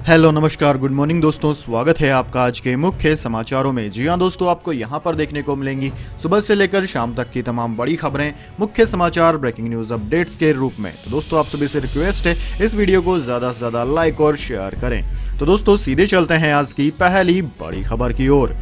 Hello नमस्कार good morning दोस्तों, स्वागत है आपका आज के मुख्य समाचारों में। जी हां दोस्तों, आपको यहां पर देखने को मिलेंगी सुबह से लेकर शाम तक की तमाम बड़ी खबरें, मुख्य समाचार, ब्रेकिंग न्यूज अपडेट्स के रूप में। तो दोस्तों आप सभी से रिक्वेस्ट है इस वीडियो को ज्यादा से ज्यादा लाइक और शेयर करें। तो दोस्तों सीधे चलते हैं आज की पहली बड़ी खबर की ओर।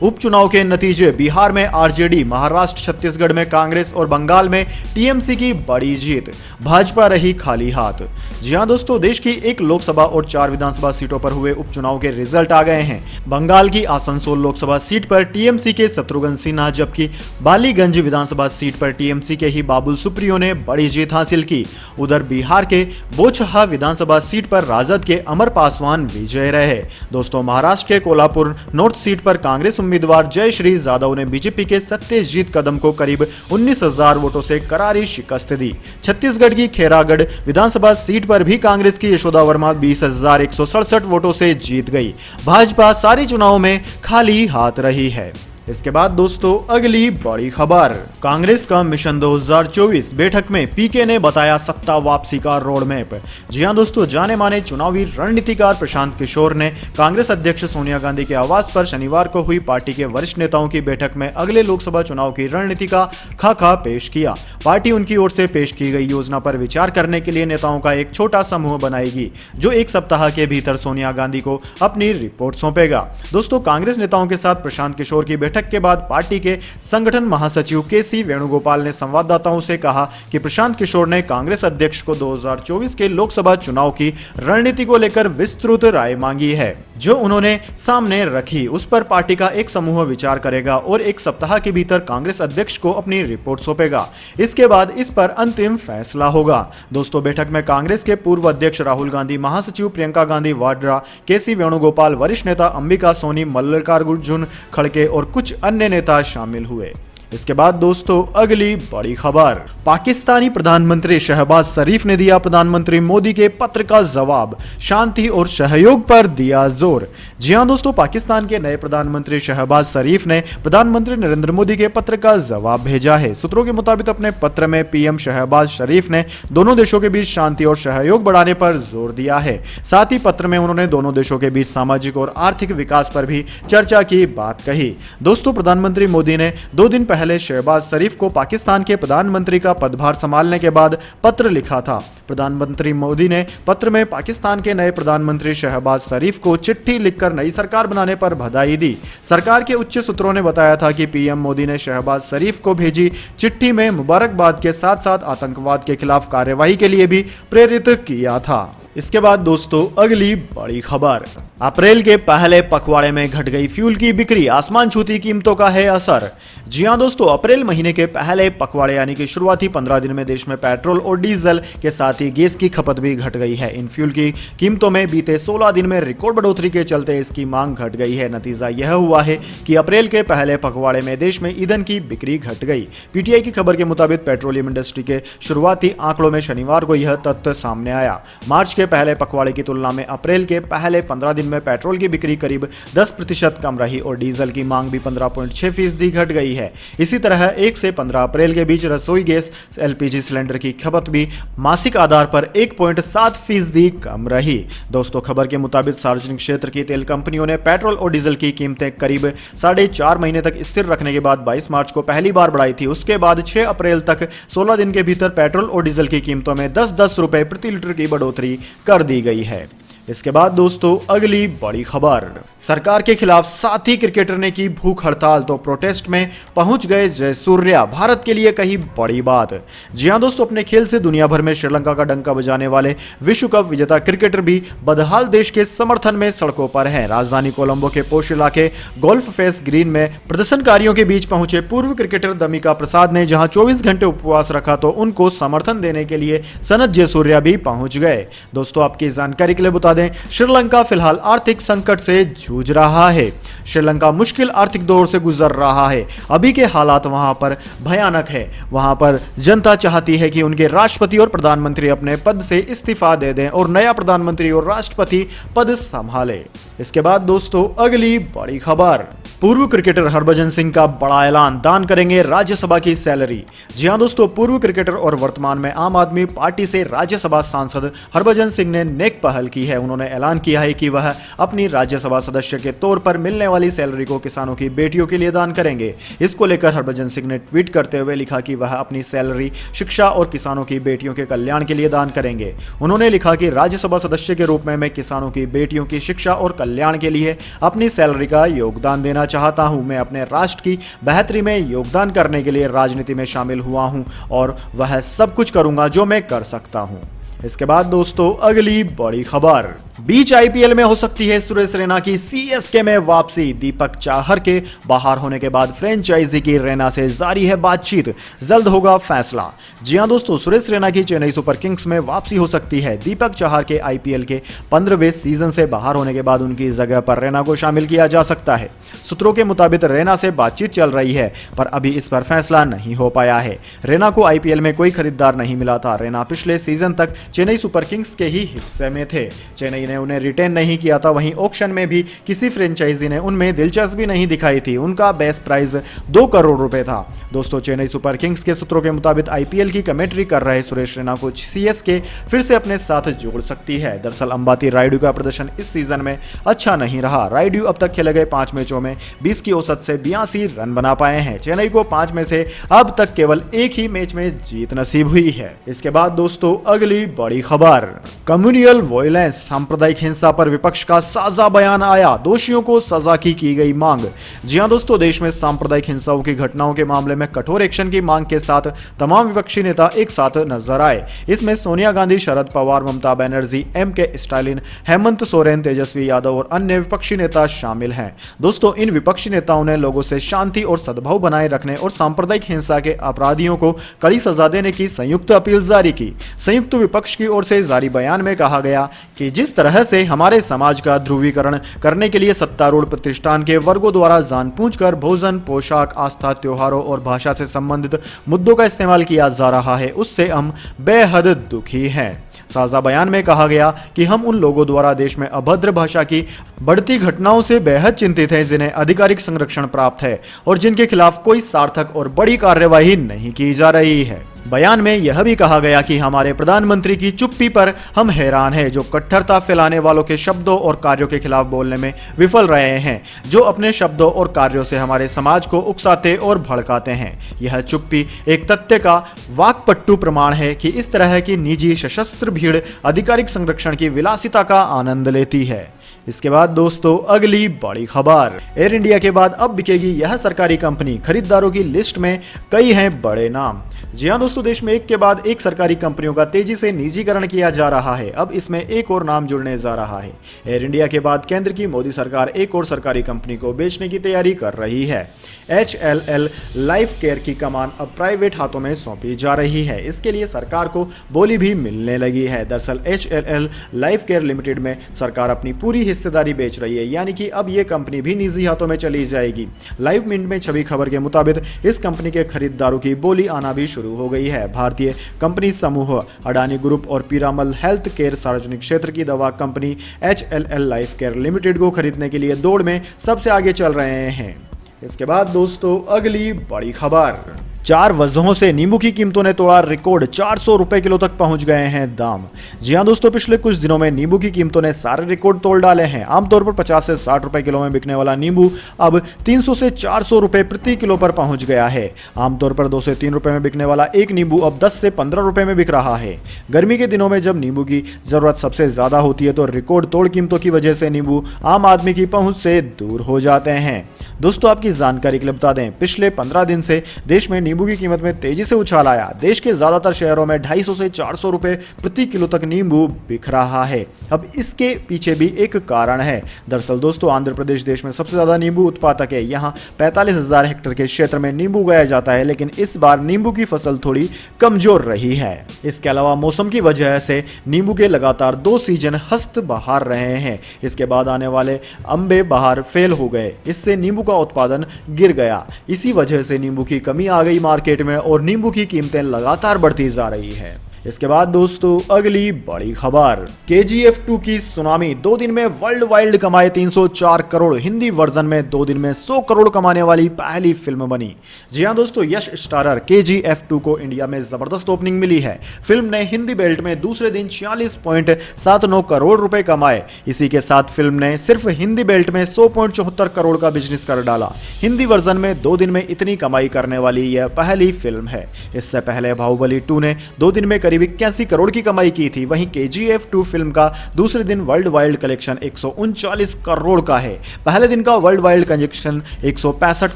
उपचुनाव के नतीजे, बिहार में आरजेडी, महाराष्ट्र छत्तीसगढ़ में कांग्रेस और बंगाल में टीएमसी की बड़ी जीत, भाजपा रही खाली हाथ। जी हां दोस्तों, देश की एक लोकसभा और 4 विधानसभा सीटों पर हुए उपचुनाव के रिजल्ट आ गए हैं। बंगाल की आसनसोल लोकसभा सीट पर टीएमसी के शत्रुघ्न सिन्हा, जबकि बालीगंज विधानसभा सीट पर टीएमसी के ही बाबुल सुप्रियो ने बड़ी जीत हासिल की। उधर बिहार के बोचहा विधानसभा सीट पर राजद के अमर पासवान विजय रहे। दोस्तों महाराष्ट्र के कोल्हापुर नॉर्थ सीट पर कांग्रेस उम्मीदवार जयश्री जाधव ने बीजेपी के सत्यजीत कदम को करीब 19,000 वोटों से करारी शिकस्त दी। छत्तीसगढ़ की खैरागढ़ विधानसभा सीट पर भी कांग्रेस की यशोदा वर्मा 20,167 वोटों से जीत गई। भाजपा सारे चुनाव में खाली हाथ रही है। इसके बाद दोस्तों अगली बड़ी खबर, कांग्रेस का मिशन 2024 बैठक में पीके ने बताया सत्ता वापसी का रोड मैप। जी हां दोस्तों, जाने माने चुनावी रणनीतिकार प्रशांत किशोर ने कांग्रेस अध्यक्ष सोनिया गांधी के आवास पर शनिवार को हुई पार्टी के वरिष्ठ नेताओं की बैठक में अगले लोकसभा चुनाव की रणनीति का खाका पेश किया। पार्टी उनकी ओर से पेश की गई योजना पर विचार करने के लिए नेताओं का एक छोटा समूह बनाएगी, जो एक सप्ताह के भीतर सोनिया गांधी को अपनी रिपोर्ट सौंपेगा। दोस्तों कांग्रेस नेताओं के साथ प्रशांत किशोर की बैठक के बाद पार्टी के संगठन महासचिव केसी वेणुगोपाल ने संवाददाताओं से कहा कि प्रशांत किशोर ने कांग्रेस अध्यक्ष को 2024 के लोकसभा चुनाव की रणनीति को लेकर विस्तृत राय मांगी है, जो उन्होंने सामने रखी। उस पर पार्टी का एक समूह विचार करेगा और एक सप्ताह के भीतर कांग्रेस अध्यक्ष को अपनी रिपोर्ट सौंपेगा। इसके बाद इस पर अंतिम फैसला होगा। दोस्तों बैठक में कांग्रेस के पूर्व अध्यक्ष राहुल गांधी, महासचिव प्रियंका गांधी वाड्रा, केसी वेणुगोपाल, वरिष्ठ नेता अंबिका सोनी, मल्लिकार्जुन खड़गे और कुछ अन्य नेता शामिल हुए। इसके बाद दोस्तों अगली बड़ी खबर, पाकिस्तानी प्रधानमंत्री शहबाज शरीफ ने दिया प्रधानमंत्री मोदी के पत्र का जवाब, शांति और सहयोग पर दिया जोर। जी हां दोस्तों, पाकिस्तान के नए प्रधानमंत्री शहबाज शरीफ ने प्रधानमंत्री नरेंद्र मोदी के पत्र का जवाब भेजा है। सूत्रों के मुताबिक अपने पत्र में पीएम शहबाज शरीफ ने दोनों देशों के बीच शांति और सहयोग बढ़ाने पर जोर दिया है। साथ ही पत्र में उन्होंने दोनों देशों के बीच सामाजिक और आर्थिक विकास पर भी चर्चा की बात कही। दोस्तों प्रधानमंत्री मोदी ने 2 दिन पहले शहबाज शरीफ को पाकिस्तान के प्रधानमंत्री का पदभार संभालने के बाद पत्र लिखा था। प्रधानमंत्री मोदी ने पत्र में पाकिस्तान के नए प्रधानमंत्री शहबाज शरीफ को चिट्ठी लिखकर नई सरकार बनाने पर बधाई दी। सरकार के उच्च सूत्रों ने बताया था कि पीएम मोदी ने शहबाज शरीफ को भेजी चिट्ठी में मुबारकबाद के साथ साथ आतंकवाद के खिलाफ कार्यवाही के लिए भी प्रेरित किया था। इसके बाद दोस्तों अगली बड़ी खबर, अप्रैल के पहले पखवाड़े में घट गई फ्यूल की बिक्री, आसमान छूती कीमतों का है असर। जी हां दोस्तों, अप्रैल महीने के पहले पखवाड़े यानी कि शुरुआती 15 दिन में देश में पेट्रोल और डीजल के साथ ही गैस की खपत भी घट गई है। इन फ्यूल की कीमतों में बीते 16 दिन में रिकॉर्ड बढ़ोतरी के चलते इसकी मांग घट गई है। नतीजा यह हुआ है कि अप्रैल के पहले पखवाड़े में देश में ईंधन की बिक्री घट गई। पीटीआई की खबर के मुताबिक पेट्रोलियम इंडस्ट्री के शुरुआती आंकड़ों में शनिवार को यह तथ्य सामने आया। मार्च के पहले पखवाड़े की तुलना में अप्रैल के पहले 15 दिन में पेट्रोल की बिक्री करीब 10% कम रही और डीजल की मांग भी 15.6% घट गई है। इसी तरह 1 से 15 अप्रैल के बीच रसोई गैस एलपीजी सिलेंडर की खपत भी मासिक आधार पर 1.7% कम रही। दोस्तों खबर के मुताबिक सार्वजनिक क्षेत्र की तेल कंपनियों ने पेट्रोल और डीजल की कीमतें करीब 4.5 महीने तक स्थिर रखने के बाद 22 मार्च को पहली बार बढ़ाई थी। उसके बाद 6 अप्रैल तक 16 दिन के भीतर पेट्रोल और डीजल की कीमतों में 10-10 रुपए प्रति लीटर की बढ़ोतरी कर दी गई है। इसके बाद दोस्तों अगली बड़ी खबर, सरकार के खिलाफ साथी क्रिकेटर ने की भूख हड़ताल तो प्रोटेस्ट में पहुंच गए जयसूर्या, भारत के लिए कही बड़ी बात। जी हां दोस्तों, अपने खेल से दुनिया भर में श्रीलंका का डंका बजाने वाले विश्व कप विजेता क्रिकेटर भी बदहाल देश के समर्थन में सड़कों पर हैं। राजधानी कोलंबो के पोश इलाके गोल्फ फेस ग्रीन में प्रदर्शनकारियों के बीच पहुंचे पूर्व क्रिकेटर दमिका प्रसाद ने जहां 24 घंटे उपवास रखा तो उनको समर्थन देने के लिए सनत जयसूर्या भी पहुंच गए। दोस्तों आपकी जानकारी के लिए बता दें, श्रीलंका फिलहाल आर्थिक संकट से जूझ रहा है। श्रीलंका मुश्किल आर्थिक दौर से गुजर रहा है। अभी के हालात वहां पर भयानक है। वहां पर जनता चाहती है कि उनके राष्ट्रपति और प्रधानमंत्री अपने पद से इस्तीफा दे दें और नया प्रधानमंत्री और राष्ट्रपति पद संभाले। इसके बाद दोस्तों अगली बड़ी खबर, पूर्व क्रिकेटर हरभजन सिंह का बड़ा ऐलान, दान करेंगे राज्यसभा की सैलरी। जी हां दोस्तों, पूर्व क्रिकेटर और वर्तमान में आम आदमी पार्टी से राज्यसभा सांसद हरभजन सिंह ने नेक पहल की है। उन्होंने ऐलान किया है कि वह अपनी राज्यसभा सदस्य के तौर पर मिलने वाली सैलरी को किसानों की बेटियों के लिए दान करेंगे। इसको लेकर हरभजन सिंह ने ट्वीट करते हुए लिखा कि वह अपनी सैलरी शिक्षा और किसानों की बेटियों के कल्याण के लिए दान करेंगे। उन्होंने लिखा कि राज्यसभा सदस्य के रूप में मैं किसानों की बेटियों की शिक्षा और कल्याण के लिए अपनी सैलरी का योगदान देना चाहता हूं। मैं अपने राष्ट्र की बेहतरी में योगदान करने के लिए राजनीति में शामिल हुआ हूं और वह सब कुछ करूंगा जो मैं कर सकता हूं। इसके बाद दोस्तों अगली बड़ी खबर, बीच आईपीएल में हो सकती है सुरेश रैना की सीएसके में वापसी। दीपक चाहर के बाहर होने के बाद फ्रेंचाइजी की रैना से जारी है बातचीत, जल्द होगा फैसला। जी हां दोस्तों, सुरेश रैना की चेन्नई सुपर किंग्स में वापसी हो सकती है। दीपक चाहर के आईपीएल के 15वें सीजन से बाहर होने के बाद उनकी जगह पर रैना को शामिल किया जा सकता है। सूत्रों के मुताबिक रैना से बातचीत चल रही है, पर अभी इस पर फैसला नहीं हो पाया है। रैना को आईपीएल में कोई खरीदार नहीं मिला था। रैना पिछले सीजन तक चेन्नई सुपर किंग्स के ही हिस्से में थे। चेन्नई ने उन्हें रिटेन नहीं किया था। वहीं ऑक्शन में भी किसी फ्रेंचाइजी ने उनमें दिलचस्पी नहीं दिखाई थी। उनका बेस्ट प्राइस 2 करोड़ रुपए था। दोस्तों, चेन्नई सुपर किंग्स के सूत्रों के मुताबिक आईपीएल की कमेंट्री कर रहे सुरेश रैना को सीएसके फिर से अपने साथ जोड़ सकती है। दरअसल अंबाती रायडू का प्रदर्शन इस सीजन में अच्छा नहीं रहा। रायडू अब तक खेले गए 5 मैचों में 20 की औसत से 82 रन बना पाए हैं। चेन्नई को 5 में से अब तक केवल एक ही मैच में जीत नसीब हुई है। इसके बाद दोस्तों अगली बड़ी खबर, कम्युनल वायलेंस, सांप्रदायिक हिंसा पर विपक्ष का साझा बयान आया, दोषियों को सजा की गई मांग। जी हां दोस्तों, देश में सांप्रदायिक हिंसाओं की घटनाओं के मामले में कठोर एक्शन की मांग के साथ तमाम विपक्षी नेता एक साथ नजर आए। इसमें सोनिया गांधी, शरद पवार, ममता बनर्जी, एम.के. स्टालिन, हेमंत सोरेन, तेजस्वी यादव और अन्य विपक्षी नेता शामिल हैं। दोस्तों, इन विपक्षी नेताओं ने लोगों से शांति और सद्भाव बनाए रखने और सांप्रदायिक हिंसा के अपराधियों को कड़ी सजा देने की संयुक्त अपील जारी की। संयुक्त विपक्ष की ओर से जारी बयान में कहा गया कि जिस तरह से हमारे समाज का ध्रुवीकरण करने के लिए सत्तारूढ़ प्रतिष्ठान के वर्गों द्वारा जानबूझकर भोजन, पोशाक, आस्था, त्योहारों और भाषा से संबंधित मुद्दों का इस्तेमाल किया जा रहा है, उससे हम बेहद दुखी हैं। साझा बयान में कहा गया कि हम उन लोगों द्वारा देश में अभद्र भाषा की बढ़ती घटनाओं से बेहद चिंतित हैं जिन्हें आधिकारिक संरक्षण प्राप्त है और जिनके खिलाफ कोई सार्थक और बड़ी कार्यवाही नहीं की जा रही है। बयान में यह भी कहा गया कि हमारे प्रधानमंत्री की चुप्पी पर हम हैरान हैं, जो कट्टरता फैलाने वालों के शब्दों और कार्यों के खिलाफ बोलने में विफल रहे हैं, जो अपने शब्दों और कार्यों से हमारे समाज को उकसाते और भड़काते हैं। यह चुप्पी एक तथ्य का वाकपट्टू प्रमाण है कि इस तरह की निजी सशस्त्र भीड़ आधिकारिक संरक्षण की विलासिता का आनंद लेती है। इसके बाद दोस्तों अगली बड़ी खबर, एयर इंडिया के बाद अब बिकेगी यह सरकारी कंपनी, खरीदारों की लिस्ट में कई हैं बड़े नाम। जी हां दोस्तों, देश में एक के बाद एक सरकारी कंपनियों का तेजी से निजीकरण किया जा रहा है। अब इसमें एक और नाम जुड़ने जा रहा है। एयर इंडिया के बाद केंद्र की मोदी सरकार एक और सरकारी कंपनी को बेचने की तैयारी कर रही है। HLL लाइफ केयर की कमान अब प्राइवेट हाथों में सौंपी जा रही है। इसके लिए सरकार को बोली भी मिलने लगी है। दरअसल HLL लाइफ केयर लिमिटेड में सरकार अपनी पूरी हिस्सेदारी बेच रही है, यानी कि अब यह कंपनी भी निजी हाथों में चली जाएगी। लाइव मिनट में छवि खबर के मुताबिक इस कंपनी के खरीदारों की बोली आना भी शुरू हो गई है। भारतीय कंपनी समूह अडानी ग्रुप और पीरामल हेल्थ केयर सार्वजनिक क्षेत्र की दवा company HLL life care limited को खरीदने के लिए दौड़ में सबसे आगे चल रहे हैं। इसके बाद दोस्तों अगली बड़ी खबर, 4 वजहों से नींबू की कीमतों ने तोड़ा रिकॉर्ड, 400 रुपए किलो तक पहुंच गए हैं दाम। जी हां दोस्तों, पिछले कुछ दिनों में नींबू की कीमतों ने सारे रिकॉर्ड तोड़ डाले हैं। आमतौर पर 50 से 60 रुपए किलो में बिकने वाला नींबू अब 300 से 400 रुपए प्रति किलो पर पहुंच गया है। आमतौर पर 2 से 3 रुपए में बिकने वाला एक नींबू अब 10 से 15 रुपए में बिक रहा है। गर्मी के दिनों में जब नींबू की जरूरत सबसे ज्यादा होती है तो रिकॉर्ड तोड़ कीमतों की वजह से नींबू आम आदमी की पहुंच से दूर हो जाते हैं। दोस्तों, आपकी जानकारी के लिए बता दें, पिछले 15 दिन से देश में नींबू की कीमत में तेजी से उछाल आया। देश के ज्यादातर शहरों में 250 से 400 रुपए प्रति किलो तक नींबू बिक रहा है। अब इसके पीछे भी एक कारण है। दरअसल दोस्तों, आंध्र प्रदेश देश में सबसे ज्यादा नींबू उत्पादक है। यहाँ 45,000 हेक्टेयर के क्षेत्र में नींबू उगाया जाता है, लेकिन इस बार नींबू की फसल थोड़ी कमजोर रही है। इसके अलावा मौसम की वजह से नींबू के लगातार 2 सीजन हस्त बहार रहे हैं। इसके बाद आने वाले अंबे बहार फेल हो गए, इससे नींबू का उत्पादन गिर गया। इसी वजह से नींबू की कमी आ गई मार्केट में और नींबू की कीमतें लगातार बढ़ती जा रही है। इसके बाद दोस्तों अगली बड़ी खबर, KGF 2 की सुनामी 2 दिन में वर्ल्ड वाइड कमाए 304 करोड़। हिंदी वर्जन में 2 दिन में 100 करोड़ कमाने वाली पहली फिल्म बनी। जी हां दोस्तों, यश स्टारर KGF 2 को इंडिया में जबरदस्त ओपनिंग मिली है। फिल्म ने हिंदी बेल्ट में दूसरे दिन 46.79 करोड़ रुपए कमाए। इसी के साथ फिल्म ने सिर्फ हिंदी बेल्ट में 100.74 करोड़ का बिजनेस कर डाला। हिंदी वर्जन में 2 दिन में इतनी कमाई करने वाली यह पहली फिल्म है। इससे पहले बाहुबली 2 ने 2 दिन में करीब 81 करोड़ की कमाई की थी। वहीं KGF 2 फिल्म का दूसरे दिन वर्ल्ड वाइड कलेक्शन 139 करोड़ का है। पहले दिन का वर्ल्ड वाइड कलेक्शन 165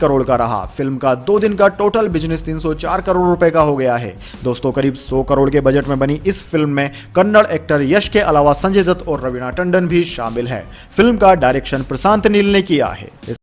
करोड़ का रहा। फिल्म का 2 दिन का टोटल बिजनेस 304 करोड़ रुपए का हो गया है। दोस्तों करीब 100 करोड़ के बजट में बनी इस फिल्म में कन्नड़ एक्टर यश के अलावा संजय दत्त और रवीना टंडन भी शामिल है। फिल्म का डायरेक्शन प्रशांत नील ने किया है।